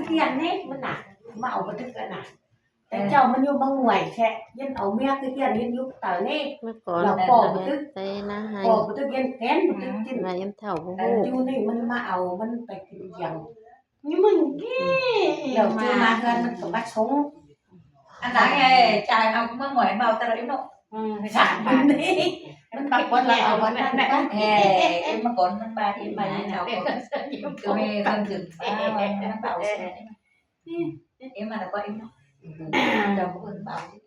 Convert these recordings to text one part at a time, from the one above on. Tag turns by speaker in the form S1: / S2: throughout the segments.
S1: tiền hết mà nè mà ổng vẫn cái nèแต่เจ้ามันอยู่บางหน่วยแค่ยันเอาเมียคือเกียนยันยุคตานี่
S2: เมื่อก่อน
S1: เราปอกตึก
S2: ไปนะให้
S1: ปอกตึกยันแค้นตึกจิน
S2: นายยำเท่าบ่
S1: แต่
S2: ฮู้
S1: อยู่นี่มันมาเอามันไปกินอย่างนี่มึงเดี๋ยวจะมาเงินมันก็มาชง
S3: anh đã nghe trai ông mới ngoại bao tao đấy nó
S1: สามพันนี่มันปักวันละเอาวันนั้นนะ
S3: hè em mà còn năm ba thì mày nào còn cứ nghe không chừng ba nó bảo xe em mà là có em nó chồng của mình bảo chứ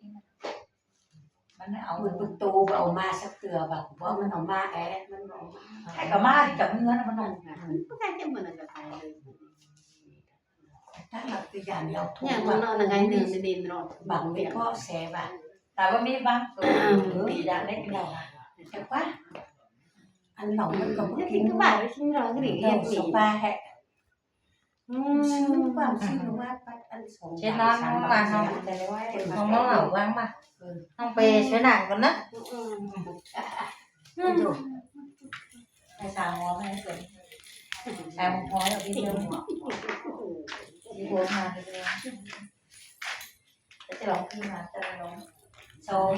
S3: มันเอา
S1: มันประตูเอามาสักเตือแบบว่ามันเอามาแอะมันเอามา
S3: ไอ้กับมาที่จับเงินมันเอา
S2: ก็ได้จะมันก็ไปเลย
S1: ถ้าเราตัวอย่างเราถู
S2: เนี่ย
S1: ก
S2: มัน
S1: แบบ
S2: นอนยังไงเดินเดินรอ
S1: บังไม่ก็แสบอ่ะ
S3: แต่ว่ามีบ้างตีดังเล็กน้อย
S1: แต่ว่าอันหนองมันก็
S2: cái
S1: กิน
S2: thứ ba cái chúng nó cái gì
S1: เรื่อง
S2: gì
S1: สปาแฮะซื้อความซื้อว่าปัดอันสอง
S3: trên đó nó mà không không nó lẩu vang mà không về chế nàng con nấc hay sao ngon hay gì sao một khói ở bên trong đi buồn mà đi buồn cái lòng khi mà ta lòng sôi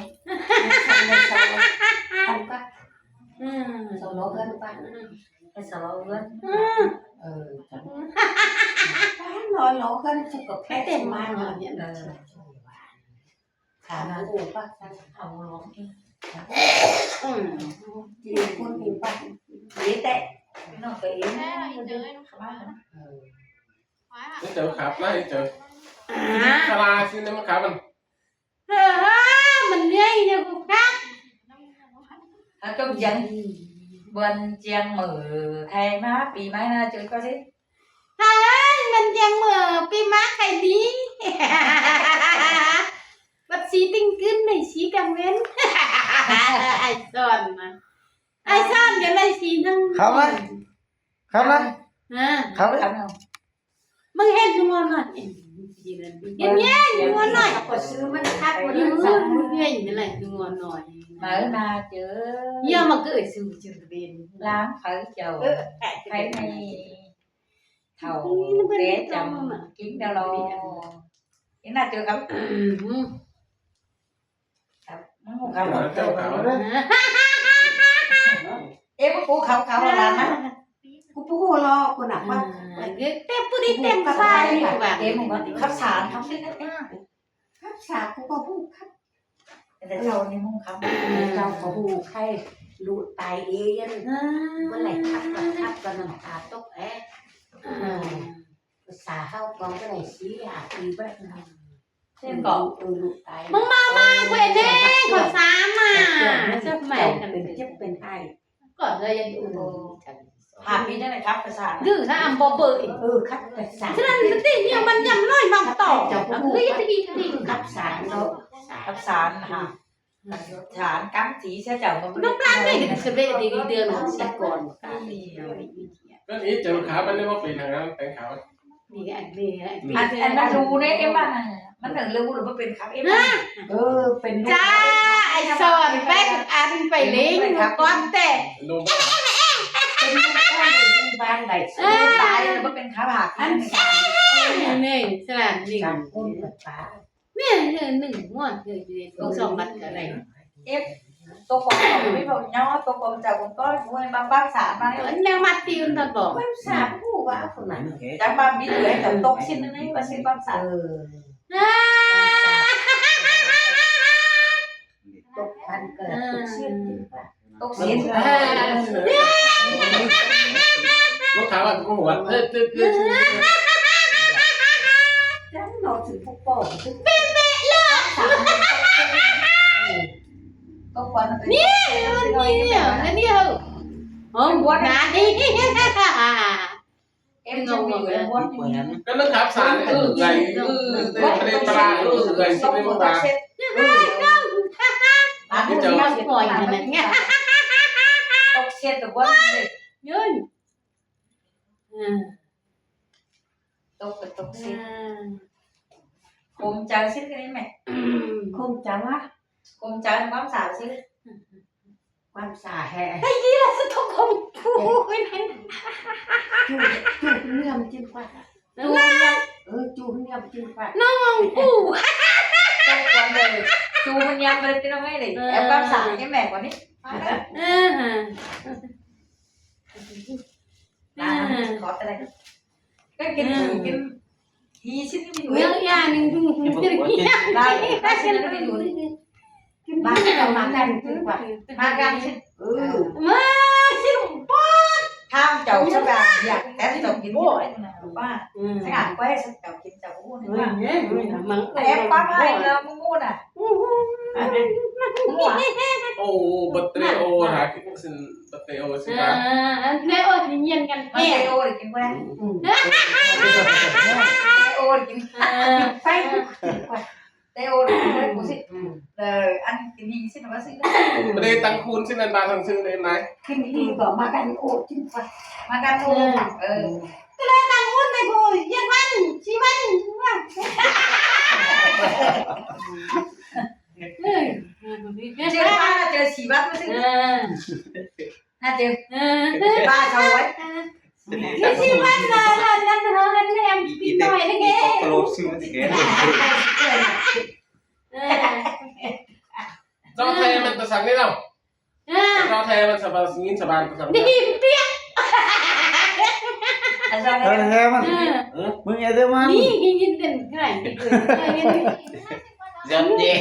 S1: อันก็โซโล่เกินไป
S3: cái sầu lớn
S1: จังน้อยโลเกินสุกกับแค่เต็มมาเนาะเนี่ยถามกูป่ะ
S3: hồng lòng đi
S1: จีคุณมีป่ะ
S3: dễ tệ nó phải yếm
S4: Ito, kap na ito. Kalasin naman kapan.
S2: mình đi nha cô khác
S3: ở trong dân bên trang mở thay má bị máy na chơi có gì
S2: mình đang mở pi má cái đi bác sĩ tinh kinh này sĩ cảm ơn ai son mà ai son cái này sĩ thằng
S5: không á không á
S2: à
S5: không á
S3: không không
S2: mừng hết đúng không ạ em nhé đúng không nói
S1: ก็ซื้อมันคักมัน
S2: nhưng
S1: สั่ง
S2: mà nghe như này đúng không nói
S3: mở na chứ
S2: giờ mà cứ ở sự chưa bên
S3: láng phải chầu thấy này thầu té chồng kiếm đâu lo cái nào chưa cấm nó không
S4: Ano,
S3: không
S4: ito, kapan.
S3: em có khẩu khẩu là làm á
S1: กูพูดรอกูหนักว่า
S2: cái tép bút đi tép cả ba đi và
S3: em không có khắp sàn không biết hết
S1: คับสากูก็พูดคับ
S3: แต่เรานี่มึงครับ
S1: เจ้าก็พูดใครรู้ตายเองเมื่อไหร่คับกันน้ำตาตกแอะภาษาเข้ากองก็ได้สีอาตีแบบ
S3: thêm còn
S1: รู้ตาย
S2: mừng mà quên đi còn sáng mà chắc mày
S1: เป็นเจ็บเป็นไข้
S2: còn đây anh
S3: hạt bí thế này khắp cái sàn
S2: cứ ra ăn bò bự
S1: คับแต่สาร
S2: cho nên cái tiền nhiều mình nhầm nói mà tỏ cứ đi
S1: คับสารเนาะ
S3: khắp sàn hả sàn cắm chỉ sẽ chồng
S2: lúc lan đây cái sự về thì đi đưa nó sẽ còn
S4: Kan ito, kapan naman pinangan tayong kapan.
S2: đi cái ảnh về
S3: anh đã lưu đấy em bạn nàyมันถึงlưu rồi mớiเป็นครับเอ็ม
S1: เป็น
S2: จ้าไอ้สอนแป๊กอันไปเลี้ยงก้อนแต่
S4: Ano ba?
S1: เป็นบ้านใด
S3: ตายแล้วมันเป็นครับหัก
S1: อัน
S2: นี่สนามจริง
S1: การคนแบบป้า
S2: เนี่ยหนึ่งม้วนคือต้องสองบัตรอะไร
S3: เอฟตัวกลมไม่บอกย่อตัวกลมจากผมก็มวยบางบ้านสามมา
S2: แนวมัดตีนตอนบอก
S1: บ้านสามผู้ว่าคนนั้น
S3: จากบ้านมีเหลือแต่ตกชิ้นนึงนี่ว่าชิ้นบ้านสาม
S1: ตกพันเกิดตกเสียน
S3: ตกชิ้น
S4: Ano kapan ko what?
S1: จังนอนถึงพวกป่องถึงเป็นเบะเลยสาม
S3: ตกวัน
S2: นี่มันนี่อันนี้เหรอโอ้วัดนะนี่
S3: เอ็มจะมีอยู่วันนี้
S4: Kan nagkapsaan, gay, para, gay, sino mo ba?
S3: อันนี้จะ
S2: เราปล่อยมันเนี่ย
S3: ตกเช็ดแต่ว่า
S2: ยืน
S3: ตกตกเช็ดคมจังเช็ดกันนี่ไหม
S1: คงจะว่า
S3: คมจังบ้านสาวเช็ด
S1: ความสาแห่
S2: จะต้องคงถูกไม่ได้
S1: จุดเนื่อมจิ้มว่า
S3: ดูเนี่ย
S1: จูเนี่ยจริงป่ะ
S2: น้องกู
S3: จังหวะเลยจูมันยำเลยพี่น้องเอ้ยเลยแอบความสั่งcái mẹ của nít khó tay đây cái kim hi xin cái gì
S2: เรื่องยาหนึ่งดูเรื่องยา
S3: đây ta xin cái gì
S1: บ้านเรามากันจริงป่ะ
S3: ma gan xin
S2: มาชิมป้อน
S3: tham chầu cho bà dạ em chầu kín bố ấy ba sẽ ngả quay sẽ chầu kín chầu bố này ba
S2: มัน
S3: em ba hai là mua nè mua à
S4: โอ้บัตเตอร์โอหาสินบัตเตอร์โอสิครับ
S2: เนื้ออ่อนเย็นกัน
S3: mà
S2: แก่
S3: tây ô để kín quen tây ô để kín
S1: ไปป่ะ
S3: tây ô để kín quen của chị rồi ăn cái gì xin nó bác sĩ
S4: ไม่ได้ตังคูณสินันบาททางซื้อได้ไหม
S1: ขึ้นดีก็มากันโอ้จริงป่ะ
S3: ma gan ô
S2: ก็เลยนั่งวุ่นในกูเย็นวันชีวันว่า
S3: chơi ba là chơi xì bát bác sĩ ha chơi ba cháu ấy
S2: ชีวันนั่นเขานั่นแอมปีหน่อยนะแก
S5: โปรซิมันสิแก
S4: เจ้าแทมันจะสั่งได้แล้วเจ้าแทมันสบายสินสบายจะสั่งได้
S2: ดีเปียก
S3: ăn ra
S5: เออ
S3: đây
S5: แท้มันมึงอย่าเด้อมัน
S2: นี่ยินเป็นใคร
S6: giật nhẹ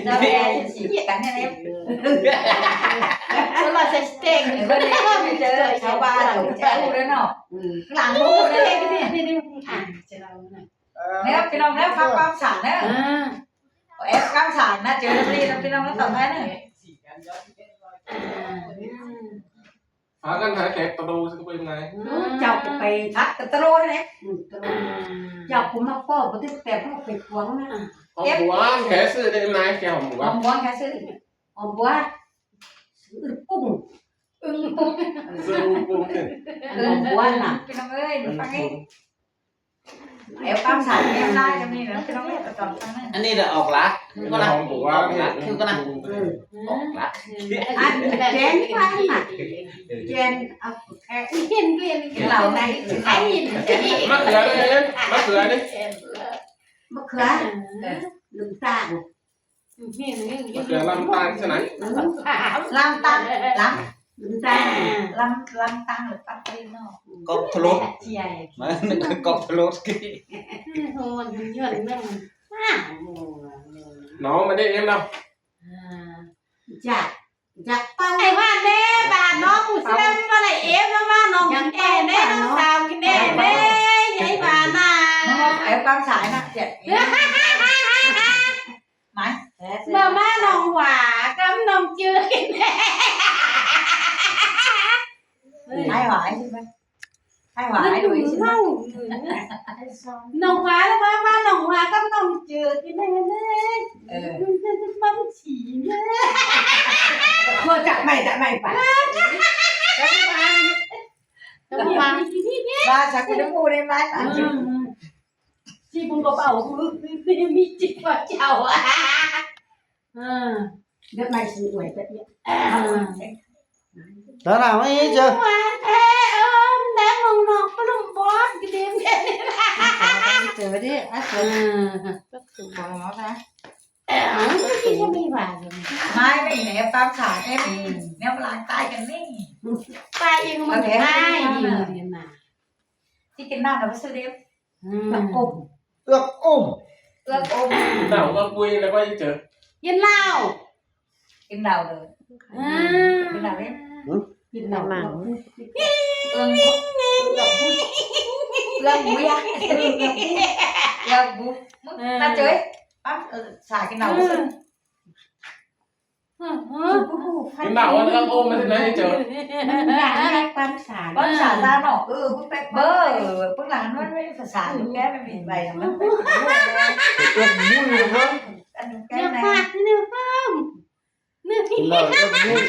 S3: ra đây xì cắn nha em
S2: เราจะสเต็ก
S3: bên đây chơi cháu ba cháu cháu đấy nào làm bố đấy nếu cái đồng nếu phát cam sản đấy em cam sản nó chơi nó đi nó cái đồng nó tổng hết này
S4: หากันหาแขกตะดูสิเป็นไง
S1: เจ้าไป
S3: thắt cái tro đấy
S1: เจ้าผมมาพ่อบ่ได้แต่พ่อไปหวงนะ
S4: หอมหัวแขกซื้อได้ไหมแขกหอมหัว
S3: không muốn cái sự
S1: อ๋อบัวปุ้ง
S3: bụng
S4: ซื้อปุ้งขึ้น
S1: บัวน่ะ
S3: cái đồng ơi đừng phát đi em cam sản em like cho nên là cái đồng ấy phải toàn tăng đấy
S6: อันนี้เดี๋ยวออกละก็
S4: ห
S6: ละ
S4: อมหัว
S6: ออก
S4: เนี่
S6: ละ
S4: ย
S6: คือก็ละออกละ
S1: อันแจนว่าน่ะแจนเอาแค่
S2: เห็นเรียน
S3: cái lẩu này
S2: ไอ้ยิน
S4: มะเขือเลยมะเขือนี่
S1: มะเขือลืมตา
S4: มะเขือลำตาลใช่ไหม
S3: làm tăng làm
S1: ลืมตา
S3: làm tăng là phát đi nó
S6: ก็ทะลุ
S3: chị này
S6: มันคือกอกทะลุกี่
S2: มันย้อนนั่ง
S4: น้องไม่ได้เอ็มเรา
S1: จักเป้า
S2: ไอ้ว่าแน่บ้านน้องกูเสียมว่าไรเอฟแล้วว่าน้องแน่แน่น้องสาวกินแน่แน่ไอ้บ้านน่ะ
S3: em cam sản nè chị
S2: มาม่าน้องหวากับน้องจืดกินแน่
S3: hai hỏi chứ mấy hai hỏi đuổi chứ
S2: น้องน้องหวาแล้วว่ามาน้องหวากับน้องจืดกินแน่แน่มันฉี่แน่
S1: เพื่อจักไม่ไป
S3: ba sao cái đứng mua đi mai mà chứ
S2: ที่มึงก็เป่ามีจิตว่าเจ้าอ่ะ
S1: เดี๋ยวไม่ซื้อหวยจะเนี่ย
S5: แล้วnào mới ý chưa
S2: ว่าแท้แม่มองนอกปลุกบอสกินเองแค่นี้ละ
S3: chờ đi á chờ bỏ nó ra
S2: ที่จะไม่ว่าเลย
S3: mai mày này em cam sản em nếu làm tay cái này
S2: ไปยังมันได้อยู่เนี่ยนะ
S3: thì cái nào nó sẽ đem
S1: ตะกบ
S5: ước ôm
S3: ước ôm
S4: เต่าก็คุยแล้วก็ยังเจอ
S2: ยันเล่า
S3: cái nào rồi cái nào đấy
S1: กินหนัง
S3: ương bút ương bút á ương bút ta chơi bác xả cái nào cũng được
S4: กินเต่าว่าต้องโอมไม่ใช่ไหมยังเจอ
S1: อยากความสาร
S3: bác xả ra nó bút bé bơ bác làm nó mới phải xả được cái mới bị vậy nó mới
S5: ước vui được không
S3: ăn được
S2: เนื้
S3: cái
S2: อ
S3: này
S2: ผักเนื้อข้าวเนื้อ
S5: thì nào ước vui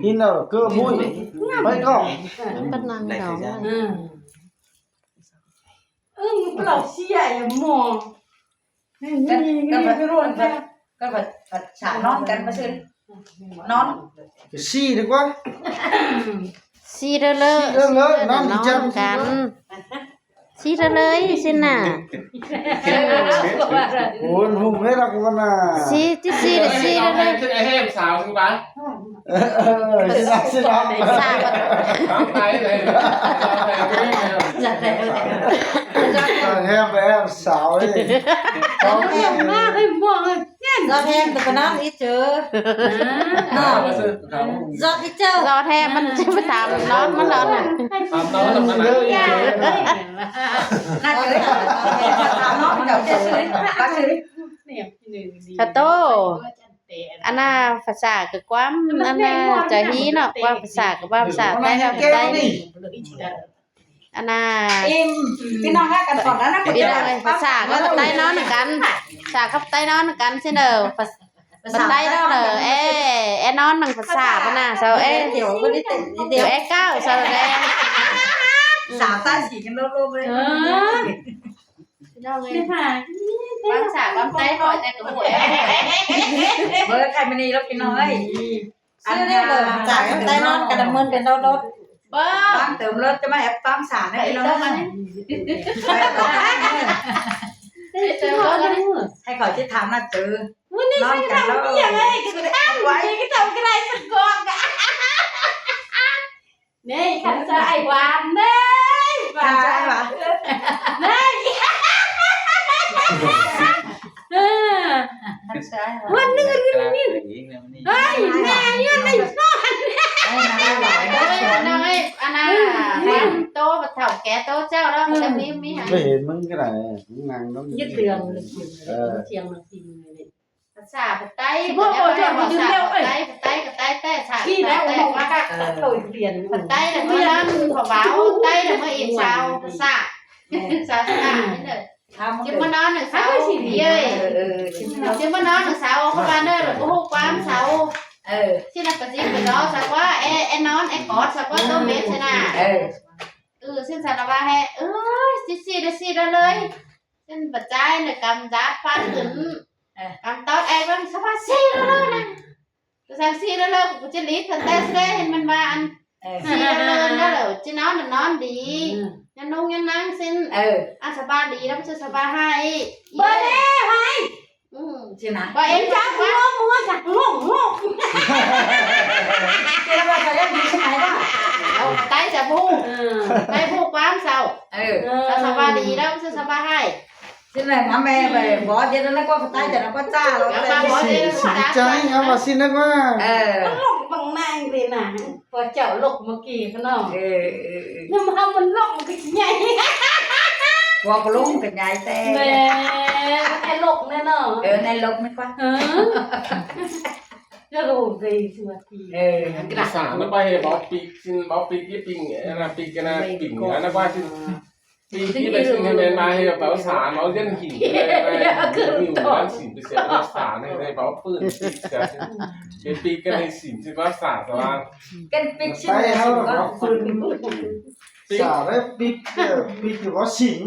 S5: thì nào cơ vui phải không
S6: เป็นนางดอก
S2: เราเชี่ยอย่ามอง
S3: cái vật xả non cái mà xin non
S5: cái xì được quá
S7: ซีเด้อเลอะ
S5: ซีเด้อเลอะน้อง
S7: น้อง
S5: จำ
S7: กัน
S2: ชี้เลยสิน่ะ
S5: โอ้ยหุ่มให้รักมันน่ะ
S2: ชี้ที่ชี้เลยชี้เลย
S4: ซึ่งไอ้เฮ้มสาวซึ่งบ้าน
S5: สิรัก
S2: สาว
S4: ตามไปเลย
S5: แฮมแอมสาวนี่ต้อง
S2: เยี่ยมมากเลยมองเลย
S3: เราแพงแต่ก็น้ำอีเจอ
S4: มาซื้อเขา
S3: จอดอีเจอ
S2: รอแทมันจะไปถามน้องมันแล้วน่ะ
S4: ตามน้องทำอะไร
S3: น่าจะถามน้องเดี๋ยวจะซื้อก็ซื้อ
S2: คาโตอันน่ะภาษาคือความอันน่ะจะฮีเนาะว่าภาษากับว่าภาษาใต้แล้วใต้อันน่ะ
S3: พี่น้องกันก่อนแล้วนะ
S2: พี่น้องภาษาก็ใต้น้องกันภาษากับใต้น้องกันสิเด้อภาใต้เนาะเด้อเอนอนนังภาษาปะน่ะเซา
S3: เดี๋ยวก็ได้เต็ม
S2: เดี๋ยวเก้าเซาแดง
S3: สาวตาสีกันโลๆเลย
S2: พี่น้องเอ้ยภาษาความใต้หน่อยแต่ก็บ่
S3: เบอร์ใครมานี่แล้วพี่น้องเอ้ยซื้อได้เลยจากใต้นอนกระดมเมินเป็นรถ
S2: บ่
S3: ตั้งเติมรถจะมาแอบตั้งสารให้พี่น้องให้ขอที่ถามน่ะเจอนอนกันแล้วยังไงก็ได้ไว้
S2: ก็ทำก็ได้สักกองกะนี่ขันใจหวานเด้หวา
S3: ทำใจ
S2: น
S3: ปะ ทำใจวันนึง
S2: เฮ้ยแม่ยืนในซ่อน น้อยอันน่ะโตบัดเฒ่าแก่โตเจ้าแล้วจะมีหา
S5: ไม่เห็นมึงก็ได้นางน้อง
S3: ยึดเตือง
S2: เทียงมาทีเลยภาษาภาษาใต้บ่จะมายืนเร็วเอ้ยภาษาใต้กับใต้แต่ชาที่แล้วบอกว่าโตเปลี่ยนภาษาใต้แล้วเมื่อนั้นเขาเว้าใต้แล้วเมื่ออีกชาวภาษาภาษานี่เด้อจิมานอนน่ะเสาสิเอ้ยจิมานอนน่ะเสาเข้ามาเด้อแล้วก็ฮู้ความเสาที่นักปฏิบัติเนาะสักว่าไอ้นอนไอ้กอดสักว่าตัวเม็ดใช่น่ะซึ่งสารว่าให้สิได้เลยซึ่งปัจจัยเนี่ยกำจัดฟันขึ้นกำตอดไอ้บ้างสภาพซีเลยนะก็สั่งซีเลยกูจะรีบกันแต่สิได้เห็นมันว่าอันซีเลยนั่นแหละจะนอนดียันนุ่งยันนั่งสิ้นอันสบายดีแล้วจะสบายให้บ่ได้ให้
S3: ใช่ไหม
S2: บ่เอ็นจักมัวจักงง
S3: เจ้าว่าจะเล่นดีใช่ไหมล่ะ
S2: เอาไตจะพูดไตพูดความเศร้าสบายดีแล้วจะสบายให้
S3: ใช่ไหมมาแม่ไปบอกเดี๋ยวนั้นก็ตายแต่นั้นก็จ้าเรา
S2: แล้วมาบอกเลย
S5: สิใจเอาว่าสินักว่า
S2: ลกบางนางเลยนะพอเจ้าลกเมื่อกี้เขาเนาะน้ำมันลกมันก็ใหญ่
S3: ว่าก็ลุงเป็นยายแต่
S2: แม่ไอ้ลกแน่เนาะ
S3: ในลกไม่กว่า
S2: จะรู้ดีสักที
S4: ภาษาแล้วไปบอกปีกซึ่งบอกปีกยี่ปิงนะปีกนะปิงนะว่าซึ่งปีที่ไปซึ่งให้มาให้ภาษาเราเล่นหินเลยมีอยู่ด้านสินไปเสียภาษาในบอกปืนเป็นปีกันในสินซึ่งภาษาแต่ว่า
S3: กันปิก
S5: ไปเฮาก็ฟื้นสาวได้บิ๊กว่าสิง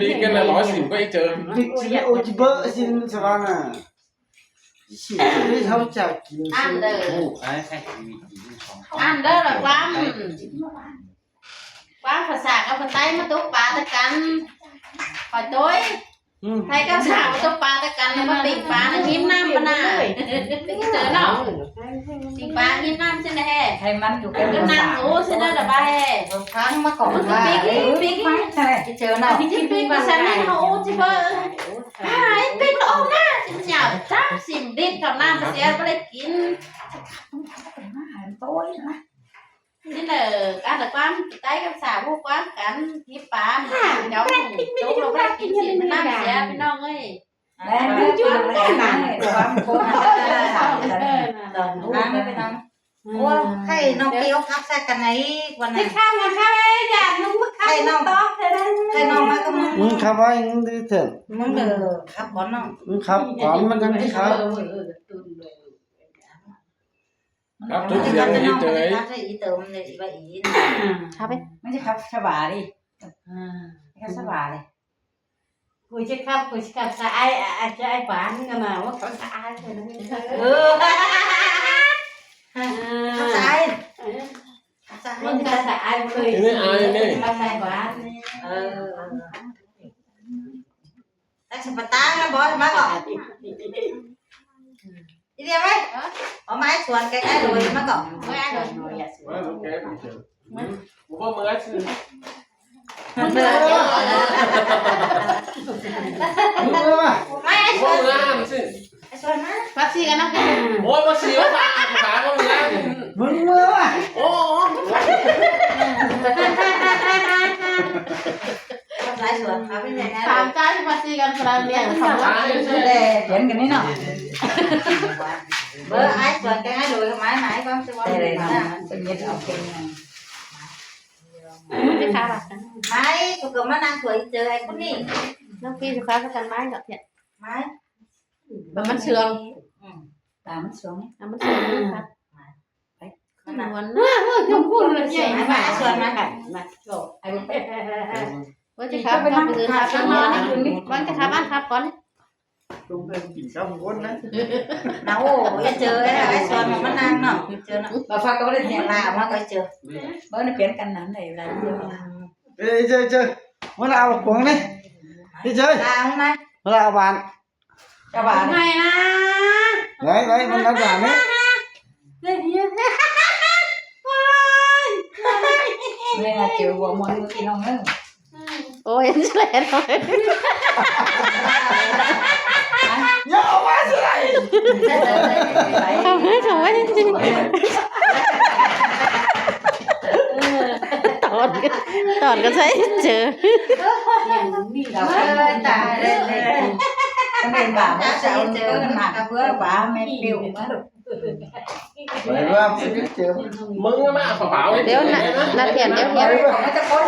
S4: ปีกันนะร้อยสินก็เจอ
S5: บิ๊กสิโอจิเบอร์สินสว่าน่ะสิที่เขาจะกิน
S2: อันเด้อ
S6: ไอ้แค่ชีวิตของ
S2: อันเด้อหรอความภาษากับภาษาใต้มาตุกปลาตะกันขอโดยไทยกับสาวมาตุกปลาตะกันแล้วมาปิงปลาในยิ้มน้ำปะน่ะเจอเนาะปิงปลายิ้มน้ำใช่ไหม
S3: ให้มันอยู่กั
S2: ก็
S3: น
S2: นั่งโอ้ใช่ไหมล่ะบ้า
S3: ครั้งมาก่อนว่าปิ๊กไหมใช่เจอเนาะ
S2: ที่ปิงภาษาในเขาโอ้ที่เบอร์หายปิงโอ้หน้าจิ๋วหยาบจ้าสิมดิบกับน้ำเสียไม่ได้กิน
S3: โต้ยนะ
S2: นี่แหละการแต่ความใต้กับสาวพวกความกันที่ปลาเจ้าโจ๊กเราไม่ได้กินสิมันน้ำเสียพี่น้องเอ้ย
S3: แล้วไม่จุดแรกนะความโกงสาวตอนนั้นไม่ทำว่าให้น้องเกี้ยวพักแทรกกันไหนวันนั้
S2: ที่
S3: น
S2: ข้าวมาข้าวอยากนุ่มข้าวต้องเลยนะ
S3: ให้น้องมาก็มึง
S5: ขับไว้มึงได้เถิด
S3: มึงเด้อครับบอลน้อง
S5: มึงขับก่อนมันจังที่ขับ
S4: ครับทุกอย่างที่เจอ
S3: ครับใช่อีเติมเลยอีใบอี
S2: ครับไป
S3: ไม่ใช่ครับฉบาดิครับฉบาเลย
S2: คุยจะครับคุยจะครับสะไอ้จะไอ้ปานกันนะว่าเขาสะไอ้เลยนะ
S3: ใช่ค
S1: มันจะใส่ไอ้เลย
S4: นี่อายนี่
S1: มาใส่หวาน
S3: Anh sẽ bắt tang nó bỏ má cọ. Đi đi mấy. Ở máy xuân cái rồi má cọ.
S2: ไม่ได้เลย
S4: ว่าลูกแกผมว่ามือสิ
S3: Mình đưa.
S5: มึงเลยว่ะ
S3: Máy anh
S4: ผมว่ามือ
S3: xuân.
S4: สิ
S3: Anh xuân má.
S2: พักซีกันนะกัน
S4: โอ้ยมาเสียวตาขาก็มือ
S5: มึงเลยว่ะ
S4: โอ้
S3: Con lái xuân. Ở bên này
S2: สาม
S3: nè.
S2: จ้าที่พักซีกันพลังเรียนคำว่า
S3: Để chuyển cái này nào. Bữa ai xuân cái rồi máy máy con sẽ bỏ đây nè. Tự nhiên ở trên này.
S2: ไม่ค้าหลักกัน
S3: Máy tụi cầm nó đang tuổi chờ ai cũng đi.
S2: น้องพี่จะค้าประกันไม้กับเนี่ย
S3: Máy.
S2: มันเชื่อง
S3: Làm nó xuống.
S2: มันเชื่องครับ
S3: Nó
S2: น
S3: nằm.
S2: วลยกพูดเลยใหญ่
S3: Máy
S2: มาก
S3: máy xuân má.
S2: ว่าจะค้าประกันไปซื้อค้าตั้งนอนวันจะค้าบ้านครับก่อน
S5: ลงไปกินข้าวคนนะ
S3: Nấu cái chờ ai xuân mà nó đang nọ. Chờ nó. Bà pha có đến nhà làm mà coi chờ. Bữa nó biến canh nắn này là
S5: เอ้ยเจอเวลาเอาของนี่พี่เจอ
S3: là hôm nay
S5: เวลาเอาบาน
S3: cho bà
S2: ไง
S3: này.
S2: นะ
S5: ไหนมันเอาบานนี่
S3: Đây là chiều của mọi người kia không nữa.
S2: โอ้ยแฉลนเลย
S5: อย่าเอามาสิไร
S2: ทำให้ถูกไม่จริงตอนก็ใช้เจอ
S3: Ơi ta đây đây. Cái này bảo nó sao chờ nó mặc cái bữa bà mẹ biểu mà.
S5: ไปว่าพี่เจอ
S4: มึงมาเผา
S2: เดี๋ยวนะเปลี่ยนเดี๋ยว
S3: Nó cho con